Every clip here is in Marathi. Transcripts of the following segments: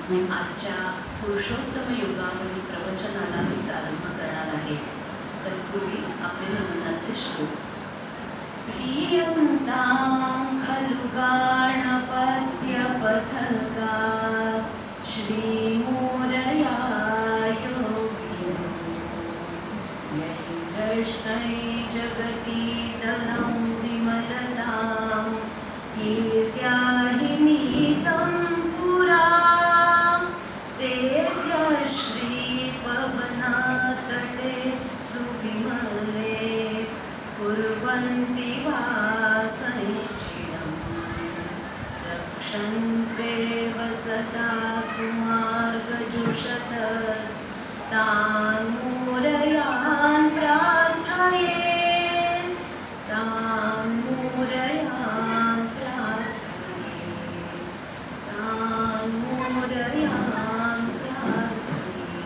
आजच्या पुरुषोत्तम योगावरील प्रवचनाला मी प्रारंभ करणार आहे. तत्पूर्वी आपले नमनाचे श्लोक. प्रियंतां खलु गाणपत्यपथगा श्रीमोरया योगिनो यैर्दृष्टै जगतीतलं विमलतां कीर्त्या हि नीतं पुरा तेभ्य श्रीपवनातटे सुविमले कुर्वन्ति वासञ्चिरं रक्षन्त्वेव सदा सुमार्गजुषतस्तान् मूरयान् प्रार्थये तान् मूरयान् प्रार्थये तान् मूरयान् प्रार्थये.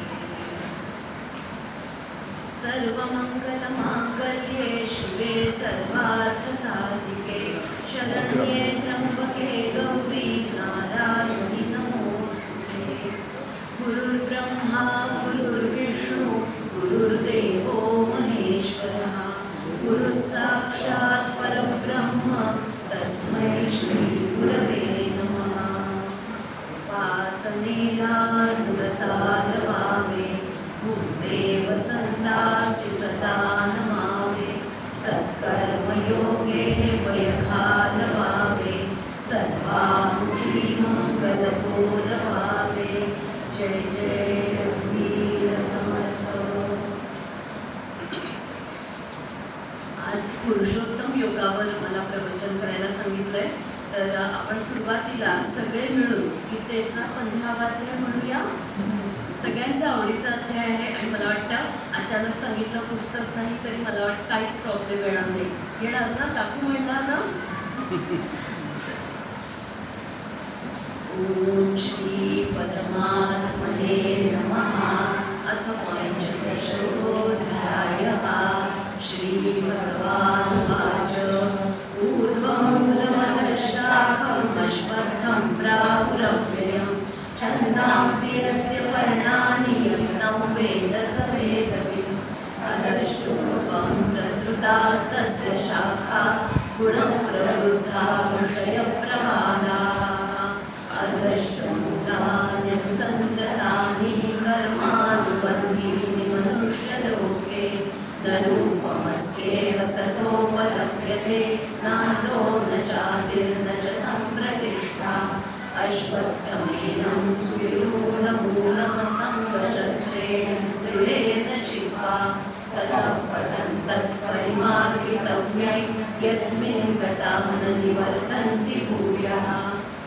सर्वमङ्गलमाङ्गल्ये शिवे सर्वार्थसाधिके शरण्ये त्र्यम्बके गौरी नारायणि नमोऽस्तुते. गुरुर्ब्रह्मा गुरुर्विष्णु गुरुर्देवो महेश्वरः गुरुः साक्षात् परब्रह्म तस्मै श्रीगुरवे नमः. उपासनेनानुगचालभावे भूतेव सन्तासि सदा नमावे सत्कर्मयोगे वयखालभावे सर्वामुखी मङ्गलबोधभावे. जय जय रघुवीर समर्थ. आज पुरुषोत्तम योगावर मला प्रवचन करायला सांगितलंय. तर आपण सुरुवातीला सगळे मिळून गीतेचा 15वा अध्याय म्हणूया. सगळ्यांचा आवडीचा अध्याय आहे आणि मला वाटतं अचानक सांगितलं पुस्तक नाही तरी मला वाटतं काहीच प्रॉब्लेम येणार नाही. येणार ना? काकू म्हणणार ना? ओम श्री परमात्मने नमः. अथ पंचदशोऽध्यायः. श्री भगवानुवाच. ऊर्ध्वं मूलमधश्शाखम् अश्वत्थं प्राहुरव्ययम् छन्दांसि यस्य पर्णानि यस्तं वेद स वेदवित्. अधश्चोपं प्रसृतास्तस्य शाखा गुणं प्रवृद्धा ऋषयप्रवादाः. अधश्च मूलान्यनुसन्ततानि कर्मानुबन्धीनि मनुष्यलोके न रूपमस्येव ततोपलभ्यते नान्तो न चादिर्न च सम्प्रतिष्ठा. अश्वत्थमेनं सुविरूढमूलमसङ्गशस्त्रेण दृढेन चित्वा ततः पठन्तत्परिमार्गितव्यै यस्मिन् गताः न निवर्तन्ति भूयः.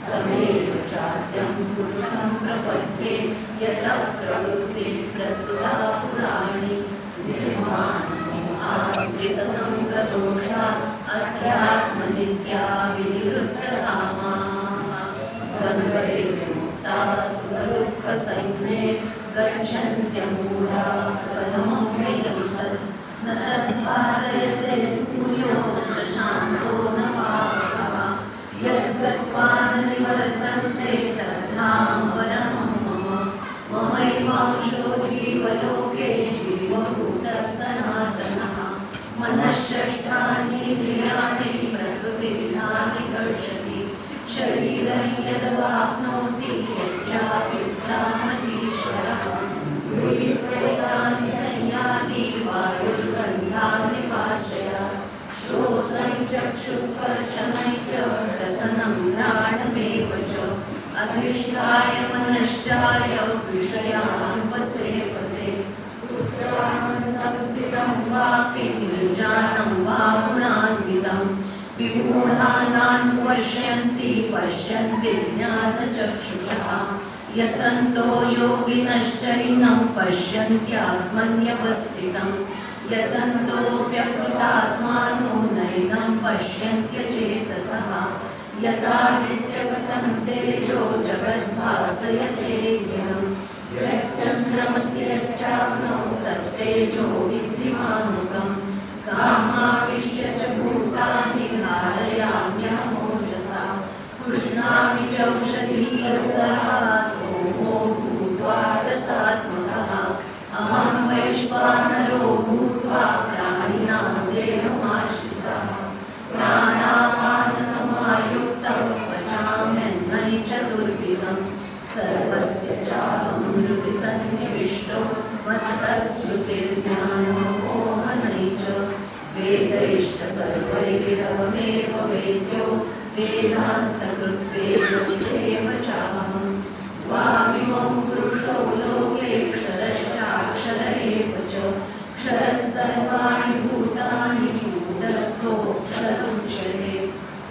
तमेव चाद्यं पुरुषं प्रपद्ये यतः प्रवृत्तिः प्रस्तुता पुराणी. निर्माणमोहाद्यतसङ्गदोषात् अध्यात्मनित्या विनिवृत्तकामाः द्वन्द्वैर्विमुक्ताः सुखदुःखसंज्ञे गच्छन्त्यमूढा पदमव्ययं तत्. न तद्भासयते सूर्यो न च शान्तो न पावकः यद्गत्वा न निवर्तन्ते तद्धाम परमं मम. ममैवांशो जीवलोके जीवभूतः सनातनः. मनःषष्ठानीन्द्रियाणि प्रकृतिस्थानि कर्षति. शरीरं यद्वाप्नोति यच्चाप्युत्क्रामतीश्वरः. गृहीत्वैतानि संयाति वायुर्गन्धानि पार्श्वया. श्रोत्रं चक्षुस्पर्शनं च रसनं घ्राणमेव च. अधिष्ठाय मनश्चाय विषयानुपसेवते. पुत्रानन्दं स्थितं वापि निर्जातं वा गुणान्वितं. विमूढानानुपश्यन्ति पश्यन्ति ज्ञानचक्षुषः. यतन्तो योगिनश्चैनं पश्यन्त्यात्मन्यवस्थितं. यतन्तोऽप्यकृतात्मानो नैनं पश्यन्त्यचेतसः. यदादित्यगतं तेजो जगद्भासयतेऽखिलं. यच्चन्द्रमसि यच्चाग्नौ तत्तेजो विद्धिमानुकम्. कामाविश्य च भूतानि धारयाम्यहमोजसा. पुष्णामि चौषधीः सर्वा सोमो सर्वस्य चाहमृति सन्निविष्टो मत्तस्मृतिर्ज्ञानमोहनै च वेदैश्च सर्वैरहमेव वेद्यो वेदान्तकृद्वेदविदेव चाहम् त्वामिमं पुरुषो लोकेऽक्षरश्चाक्षर एव च क्षरः सर्वाणि भूतानि कूटस्थोऽक्षरमुच्यते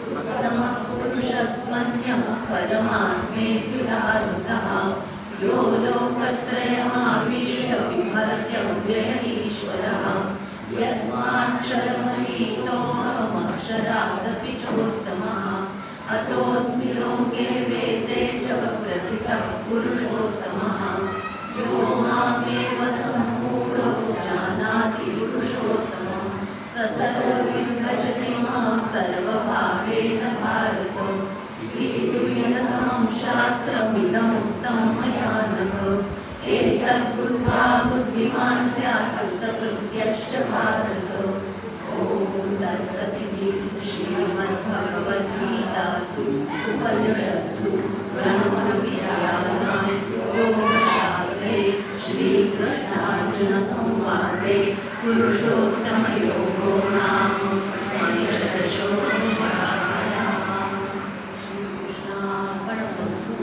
उत्तमः पुरुषस्त्वन्यः परमात्मेत्युदाहृतः यो लोकत्रयमाविश्य बिभर्त्यव्यय ईश्वरः यस्माक्षरमतीतोऽहमक्षरादपि चोत्तमः अतोऽस्मि लोके वेदे च प्रथितः पुरुषोत्तमः यो मामेव सम्मूढो जानाति पुरुषोत्तमं स सर्वविद्भजति मां सर्वभावेन भारत इति तुल्यतमं शास्त्रमिदमुक्तं मया नघ एतद्बुद्ध्वा बुद्धिमान् स्यात् कृतकृत्यश्च भारत ॐ तत्सदिति श्रीमद्भगवद्गीतासु उपनिषत्सु ब्रह्मविद्यायां योगशास्त्रे श्रीकृष्णार्जुनसंवादे पुरुषोत्तमयोगो नाम पञ्चदशोऽध्यायः। श्रीकृष्णार्पणमस्तु।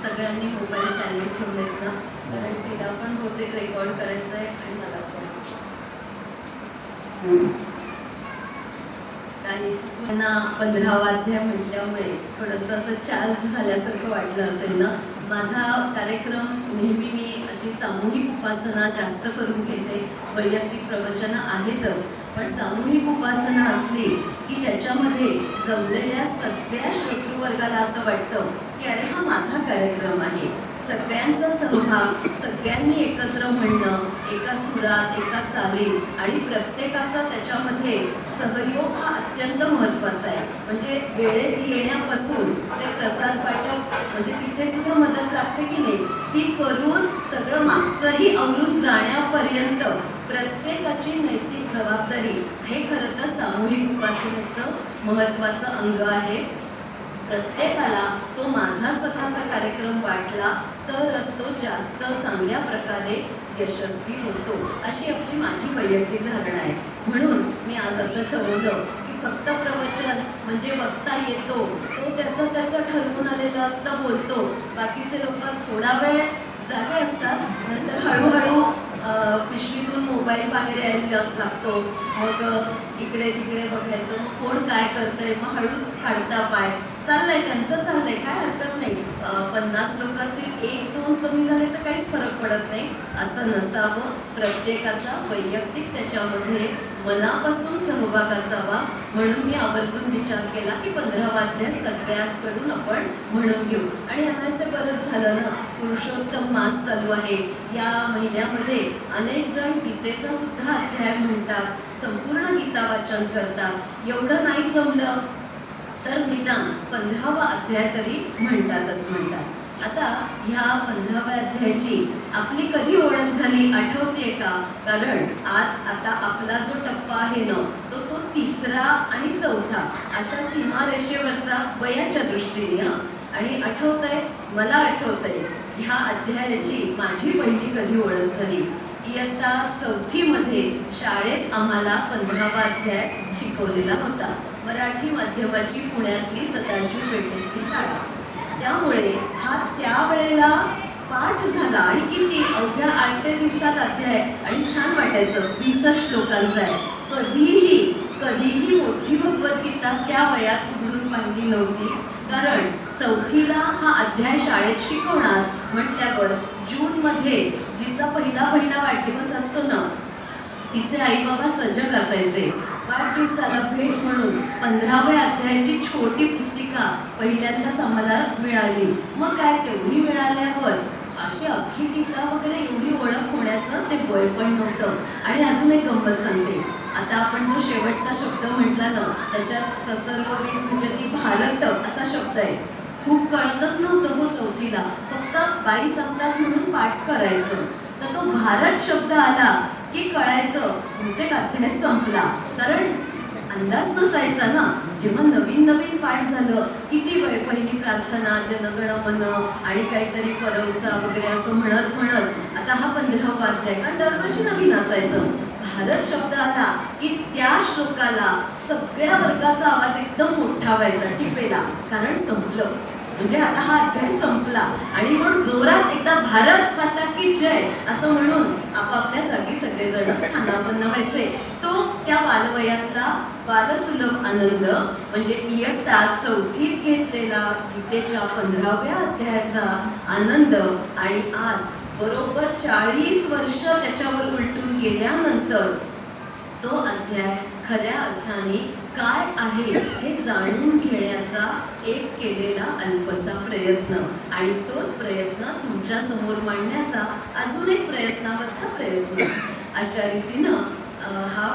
सगळ्यांनी मोबाईल सायलेंट ठेवलेत ना, कारण तिला पण बहुतेक रेकॉर्ड करायचं आहे आणि मला पण. त्यांना 15वा अध्याय म्हटल्यामुळे थोडंसं असं चार्ज झाल्यासारखं वाटलं असेल ना. माझा कार्यक्रम नेहमी मी अशी सामूहिक उपासना जास्त करून घेते. वैयक्तिक प्रवचनं आहेतच, पण सामूहिक उपासना असली की त्याच्यामध्ये जमलेल्या सगळ्या श्रोतृवर्गाला असं वाटतं की अरे हा माझा कार्यक्रम आहे. सगळ्यांचा सहभाग, सगळ्यांनी एकत्र म्हणणं, एका सुरात, एका चालीत आणि प्रत्येकाचा त्याच्यामध्ये सहयोग हा अत्यंत महत्त्वाचा आहे. म्हणजे वेळेत येण्यापासून ते प्रसाद वाटप, म्हणजे तिथे सुद्धा मदत लागते की नाही, ती करून सगळं मागचंही अवरून जाण्यापर्यंत प्रत्येकाची नैतिक जबाबदारी हे खरं तर सामूहिक उपासनेचं महत्त्वाचं अंग आहे. प्रत्येकाला तो माझा स्वतःचा कार्यक्रम वाटला तरच तो जास्त चांगल्या प्रकारे यशस्वी होतो, अशी आपली माझी वैयक्तिक धारणा आहे. म्हणून मी आज असं ठरवलं की फक्त प्रवचन म्हणजे वक्ता येतो, तो त्याचं ठरवून आलेलं असतं, बोलतो. बाकीचे लोक थोडा वेळ जागे असतात, नंतर हळूहळू पिशवीतून मोबाईल बाहेर यायला लागतो. मग इकडे तिकडे बघायचं, मग कोण काय करतंय, मग हळूच काढता पाय. चाललंय त्यांचं, चाललंय, काय हरकत नाही. 50 लोक असतील, 1-2 कमी झाले तर काहीच फरक पडत नाही. असं नसावं. प्रत्येकाचा वैयक्तिक त्याच्यामध्ये मनापासून सहभाग असावा. म्हणून मी आवर्जून विचार केला की 15वा अध्याय सगळ्यांकडून आपण म्हणून घेऊ. आणि अनायसे बरंच झालं ना, पुरुषोत्तम मास चालू आहे. या महिन्यामध्ये अनेक जण गीतेचा सुद्धा अध्याय म्हणतात, संपूर्ण गीता वाचन करतात. एवढं नाही जमलं तर निदान 15वा अध्याय तरी म्हणतातच म्हणतात. आता ह्या 15व्या अध्यायाची आपली कधी ओळख झाली आठवतेय का? कारण आज आता आपला जो टप्पा आहे ना, तो 3रा आणि 4था अशा सीमारेषेवरचा वयाच्या दृष्टीने. आणि आठवतंय, मला आठवतंय ह्या अध्यायाची माझी पहिली कधी ओळख झाली. इयत्ता 4थीमध्ये शाळेत आम्हाला 15वा अध्याय शिकवलेला होता. मराठी माध्यमाची पुण्यातली सदाशिव पेठेतली शाळा. त्यामुळे हा त्यावेळेला पाठ झाला. आणि किती अवघ्या 8 दिवसात अध्याय, आणि छान वाटायचं. 20 श्लोकांचा आहे. कधीही मोठी भगवद्गीता त्या वयात उघडून पाहिली नव्हती. कारण 4थीला हा अध्याय शाळेत शिकवणार म्हटल्यावर जूनमध्ये जिचा पहिला वाढदिवस असतो ना, तिचे आई बाबा सजग असायचे. वाढदिवसाला भेट म्हणून 15व्या अध्यायाची छोटी पुस्तिका पहिल्यांदाच आम्हाला मिळाली. मग काय, तेवढी मिळाल्यावर अशी अख्खी गीता वगैरे एवढी ओळख होण्याचं ते वय पण नव्हतं. आणि अजून एक गंमत सांगते. आता आपण जो शेवटचा शब्द म्हटला ना, त्याच्यात ससर्वविद भजती भारत असा शब्द आहे. खूप कळतच नव्हतं हो 4थीला, फक्त बाई सांगतात म्हणून पाठ करायचं. तर तो भारत शब्द आला की कळायचं बहुतेक अध्याय संपला. कारण अंदाज नसायचा ना. जेव्हा नवीन नवीन पाठ झालं, किती वेळ पहिली प्रार्थना, जनगण मन आणि काहीतरी परवचा वगैरे असं म्हणत म्हणत आता हा 15वा अध्याय, कारण दरवर्षी नवीन असायचं. भारत शब्द आला की त्या श्लोकाला सगळ्या वर्गाचा आवाज एकदम मोठा व्हायचा, टिपेला, कारण संपलं. म्हणजे आता हा अध्याय संपला आणि म्हणून जोरात एकदा भारत माता की जय असं म्हणून आपापल्या जागी सगळेजण स्थानापन्न व्हायचे. तो त्या बालवयातला बालसुलभ आनंद, म्हणजे इयत्ता 4थीत घेतलेला गीतेच्या 15व्या अध्यायाचा आनंद. आणि आज बरोबर 40 वर्ष त्याच्यावर उलटून गेल्यानंतर तो अध्याय खऱ्या अर्थाने काय आहे हे जाणून घेण्याचा एक केलेला अल्पसा प्रयत्न, आणि तोच प्रयत्न तुमच्या समोर मांडण्याचा अजून एक प्रयत्नावरचा प्रयत्न. अशा रीतीनं हा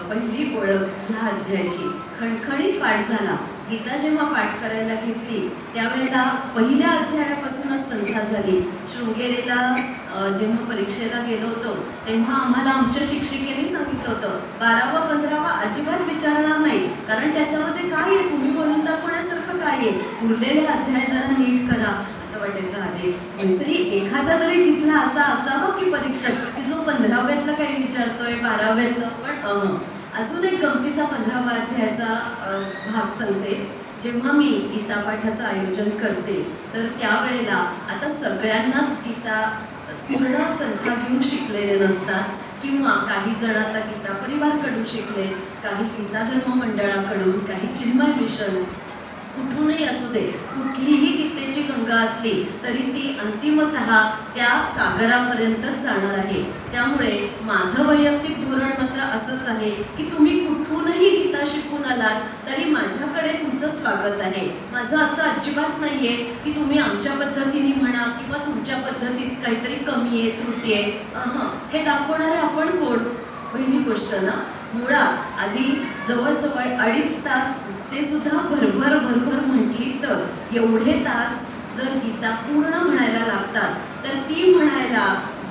पहिली ओळख ह्या अध्यायाची खणखणीत पाठ झाला. गीता जेव्हा पाठ करायला घेतली त्यावेळेला पहिल्या अध्यायापासूनच संख्या झाली. शृंगेरीला जेव्हा परीक्षेला गेलो होतो तेव्हा आम्हाला आमच्या शिक्षिकेने सांगितलं होतं 12वा 15वा अजिबात विचारणार नाही, कारण त्याच्यामध्ये काय आहे, तुम्ही बोलून दाखवण्यासारखं काय आहे, उरलेले अध्याय जरा नीट करा. असं वाटायचं अरे तरी एखादा तरी तिथला असा असावा की परीक्षक की जो 15व्यातलं काही विचारतोय 12व्यातलं. पण अजून एक गमतीचा 15वा अध्यायाचा भाग सांगते. जेव्हा मी गीता पाठाचं आयोजन करते तर त्यावेळेला आता सगळ्यांनाच गीता पूर्ण संख्या घेऊन शिकलेले नसतात, किंवा काही जण आता गीता परिवारकडून शिकले, काही गीता धर्म मंडळाकडून, काही चिन्मय मिशन, कुठूनही असू दे, कुठलीही गीतेची गंगा असली तरी ती अंतिमतः त्या सागरापर्यंतच जाणार आहे. त्यामुळे माझं वैयक्तिक धोरण मात्र असंच आहे की तुम्ही कुठूनही गीता शिकून आलात तरी माझ्याकडे तुमचं स्वागत आहे. माझं असं अजिबात नाहीये की तुम्ही आमच्या पद्धतीने म्हणा किंवा तुमच्या पद्धतीत काहीतरी कमी आहे, त्रुटी आहे. हे दाखवणारे आपण कोण? पहिली गोष्ट ना, मुळात आधी जवळजवळ 2.5 तास, ते सुद्धा भरभर म्हटली तर एवढे तास जर गीता पूर्ण म्हणायला लागतात, तर ती म्हणायला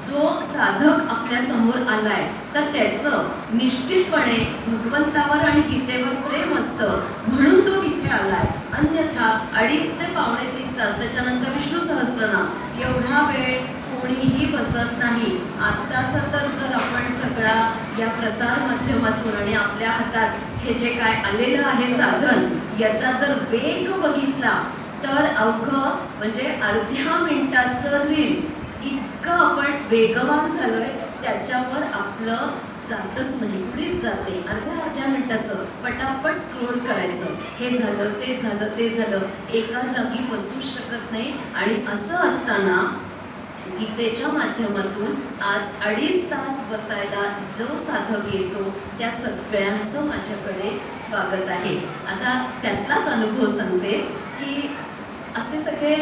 जो साधक आपल्या समोर आलाय तर त्याचं निश्चितपणे भगवंतावर आणि गीतेवर प्रेम असतं म्हणून तो तिथे आलाय. अन्यथा 2.5 ते पावणे 3 तास, त्याच्यानंतर विष्णू सहस्रनाम, एवढा वेळ कोणीही बसत नाही. आत्ताचा तर जर आपण सगळा या प्रसार माध्यमातून आणि आपल्या हातात हे जे काय आलेलं आहे साधन, याचा जर वेग बघितला तर अवघं म्हणजे अर्ध्या मिनिटाचं रील इतकं आपण वेगवान झालोय, त्याच्यावर आपलं जातच नाही, पुढेच जाते. अर्ध्या मिनिटाचं पटापट स्क्रोल करायचं, हे झालं ते झालं ते झालं, एका जागी बसूच शकत नाही. आणि असं असताना गीतेच्या माध्यमातून आज 2.5 तास बसायला जो साधक येतो त्या सगळ्यांचं माझ्याकडे स्वागत आहे. आता त्यातलाच अनुभव सांगते की असे सगळे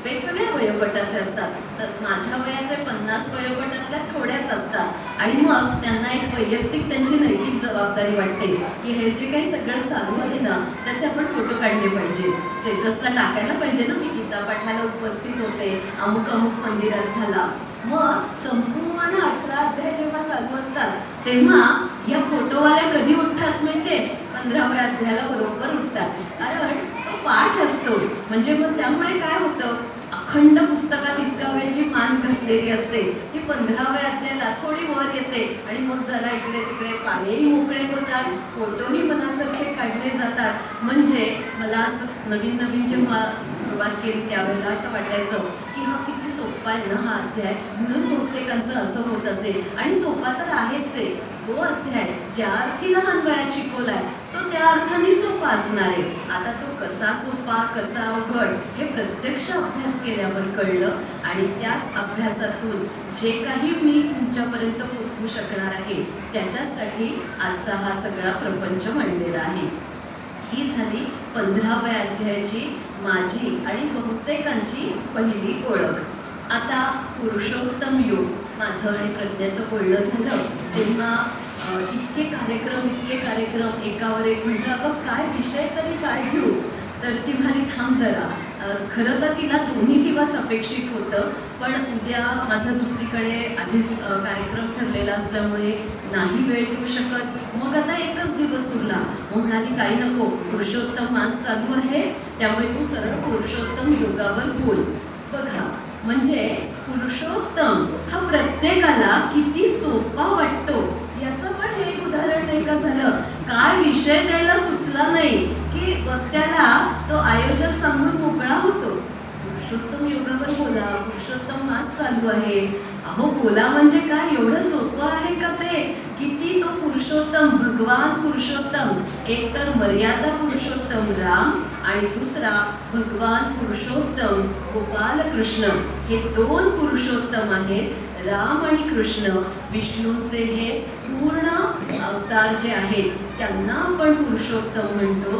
वेगवेगळ्या वयोगटाचे असतात. तर माझ्या वयाचे 50 वयोगटातल्या थोड्याच असतात आणि मग त्यांना एक वैयक्तिक त्यांची नैतिक जबाबदारी वाटते की हे जे काही सगळं चालू आहे ना त्याचे आपण फोटो काढले पाहिजे, स्टेटसला टाकायला पाहिजे ना, मी गीता पाठाला उपस्थित होते, अमुक मंदिरात झाला. मग संपूर्ण 18 अध्याय जेव्हा चालू असतात तेव्हा या फोटोवाल्या कधी उठतात माहितीये? 15व्या अध्यायाला बरोबर उठतात, कारण तो पाठ असतो. म्हणजे मग त्यामुळे काय होतं, अखंड पुस्तकात इतका वेळ जी मान घातलेली असते ती 15व्या अध्यायाला थोडी वर येते आणि मग जरा इकडे तिकडे पानेही मोकळे होतात, फोटोही मनासारखे काढले जातात. म्हणजे मला असं नवीन जेव्हा सुरुवात केली त्यावेळेला असं वाटायचं की हा किती सोपा आहे ना हा अध्याय, म्हणून बहुतेकांचं असं होत असेल. आणि सोपा तर आहेच आहे. जो अध्याय ज्या अर्थी लहान वयात शिकवलाय तो त्या अर्थाने सोपा असणार आहे. आता तो कसा सोपा कसा अवघड हे प्रत्यक्ष अभ्यास केल्यावर कळलं, आणि त्याच अभ्यासातून जे काही मी तुमच्यापर्यंत पोचवू शकणार आहे त्याच्यासाठी आजचा हा सगळा प्रपंच मांडलेला आहे. ही झाली 15व्या अध्यायाची माझी आणि बहुतेकांची पहिली ओळख. आता पुरुषोत्तम योग माझं आणि प्रज्ञाचं बोलणं झालं तेव्हा इतके कार्यक्रम एकावर एक म्हटलं, अगं काय विषय तरी काय घेऊ, तर ती म्हणाली थांब जरा, खरं तर तिला दोन्ही दिवस अपेक्षित होतं, पण उद्या माझा दुसरीकडे आधीच कार्यक्रम ठरलेला असल्यामुळे नाही वेळ देऊ शकत. मग आता एकच दिवस उरला. मग म्हणाली काही नको, पुरुषोत्तम मास चालू आहे, त्यामुळे तू सरळ पुरुषोत्तम योगावर बोल. बघा, म्हणजे पुरुषोत्तम हा प्रत्येकाला किती सोपा वाटतो याचं पण हे एक उदाहरण नाही का झालं. काय विषय द्यायला सुचला नाही की वक्त्याला तो आयोजक सांगून मोकळा होतो, पुरुषोत्तम योगावर बोला, पुरुषोत्तम मास चालू आहे. अहो बोला म्हणजे काय, एवढं सोपं आहे का ते? किती तो पुरुषोत्तम, भगवान पुरुषोत्तम, एक तर मर्यादा पुरुषोत्तम राम आणि दुसरा भगवान पुरुषोत्तम गोपाल कृष्ण. हे दोन पुरुषोत्तम आहेत. राम आणि कृष्ण विष्णूचे हे पूर्ण अवतार जे आहेत त्यांना आपण पुरुषोत्तम म्हणतो.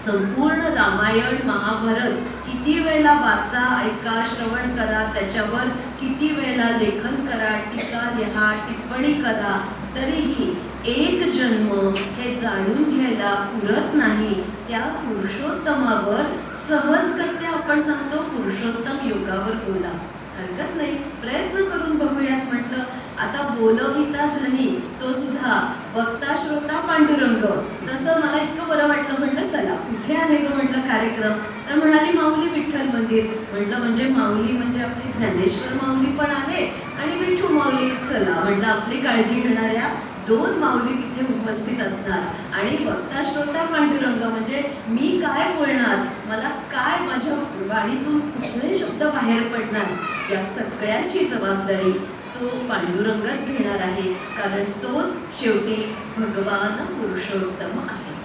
संपूर्ण रामायण महाभारत किती वेळेला वाचा, ऐका, श्रवण करा, त्याच्यावर किती वेळेला लेखन करा, टीका लिहा, टिप्पणी करा, तरीही एक जन्म हे जाणून घ्यायला पुरत नाही. त्या पुरुषोत्तमावर सहजगत्या आपण सांगतो पुरुषोत्तम योगावर बोला. हरकत नाही, प्रयत्न करून बघूयात म्हटलं. आता बोलविता धनी तो सुद्धा, वक्ता श्रोता पांडुरंग. तसं मला इतकं बरं वाटलं, म्हटलं चला कुठे आहे ग म्हटलं कार्यक्रम. तर म्हणाली माऊली विठ्ठल मंदिर. म्हटलं म्हणजे माऊली म्हणजे आपली ज्ञानेश्वर माऊली पण आहे आणि विठू माऊली. चला म्हटलं आपली काळजी घेणाऱ्या दोन माऊली तिथे उपस्थित असणार आणि वक्ता श्रोता पांडुरंग म्हणजे मी काय बोलणार, मला काय माझ्या वाणीतून कुठले शब्द बाहेर पडणार, या सगळ्यांची जबाबदारी तो पांडुरंगच घेणार आहे, कारण तोच शेवटी भगवान पुरुषोत्तम आहे.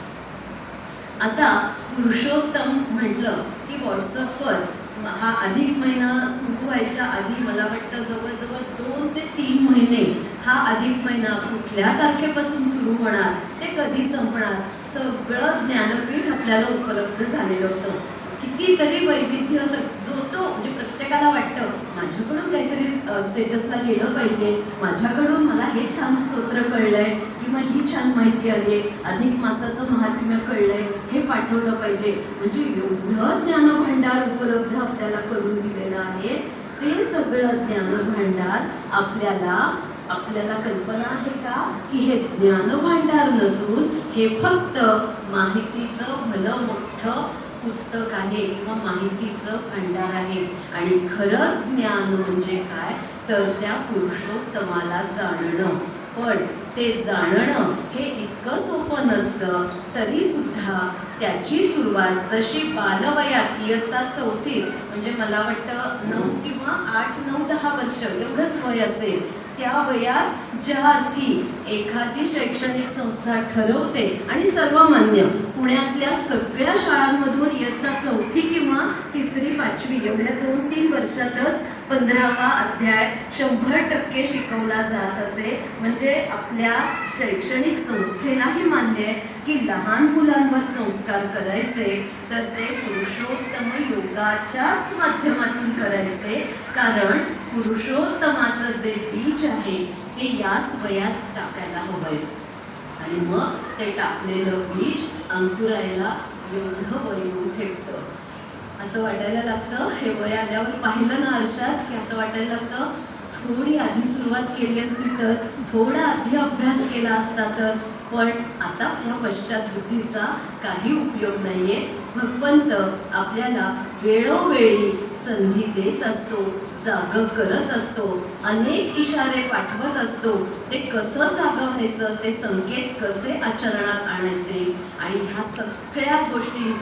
आता पुरुषोत्तम म्हटलं की व्हॉट्सअपवर हा अधिक महिना सुरू व्हायच्या आधी मला वाटतं जवळजवळ 2 ते 3 महिने हा अधिक महिना कुठल्या तारखेपासून सुरू होणार, ते कधी संपणार, सगळं ज्ञानपीठ आपल्याला उपलब्ध झालेलं होतं. कितीतरी वैविध्य जो तो म्हणजे प्रत्येकाला वाटतं माझ्याकडून काहीतरी स्टेटसला गेलं पाहिजे, माझ्याकडून मला हे छान स्तोत्र कळलंय किंवा ही छान माहिती आली, अधिक मासाचं महात्म्य कळलंय, हे पाठवलं पाहिजे. म्हणजे एवढं ज्ञानभांडार उपलब्ध आपल्याला करून दिलेलं आहे. ते सगळं ज्ञानभांडार आपल्याला कल्पना आहे का की हे ज्ञानभांडार नसून हे फक्त माहितीचं भलं मोठं पुस्तक आहे किंवा माहितीचं भांडार आहे. आणि खरं ज्ञान म्हणजे काय, तर त्या पुरुषोत्तमाला जाणणं. पण ते जाणणं हे इतकं सोपं नसतं. तरी सुद्धा त्याची सुरुवात जशी बालवयात इयत्ता 4थीत म्हणजे मला वाटतं 9 किंवा 8, 9, 10 वर्ष एवढंच वय असेल, त्या वयात ज्या अर्थी एखादी शैक्षणिक संस्था ठरवते आणि सर्वमान्य पुण्यातल्या सगळ्या शाळांमधून इयत्ता 4थी किंवा 3री 5वी एवढ्या 2-3 वर्षातच 15वा अध्याय 100% शिकवला जात असे. म्हणजे आपल्या शैक्षणिक संस्थेलाही मान्य आहे की लहान मुलांवर संस्कार करायचे तर ते पुरुषोत्तम योगाच्याच माध्यमातून करायचे. कारण पुरुषोत्तमाचं जे बीज आहे ते याच वयात टाकायला हवंय आणि मग ते टाकलेलं बीज अंकुरायला एवढं वय येऊन ठेवतं. असं वाटायला लागतं, हे वय आल्यावर पाहिलं ना आरशात की असं वाटायला लागतं थोडी आधी सुरुवात केली असती तर, थोडा आधी अभ्यास केला असता तर. पण आता या पश्चात बुद्धीचा काही उपयोग नाहीये. भगवंत आपल्याला वेळोवेळी संधी देत असतो, जाग करत असतो, अनेक इशारे पाठवत असतो. ते कसं जागं व्हायचं, ते संकेत कसे आचरणात आणायचे आणि ह्या सगळ्या गोष्टी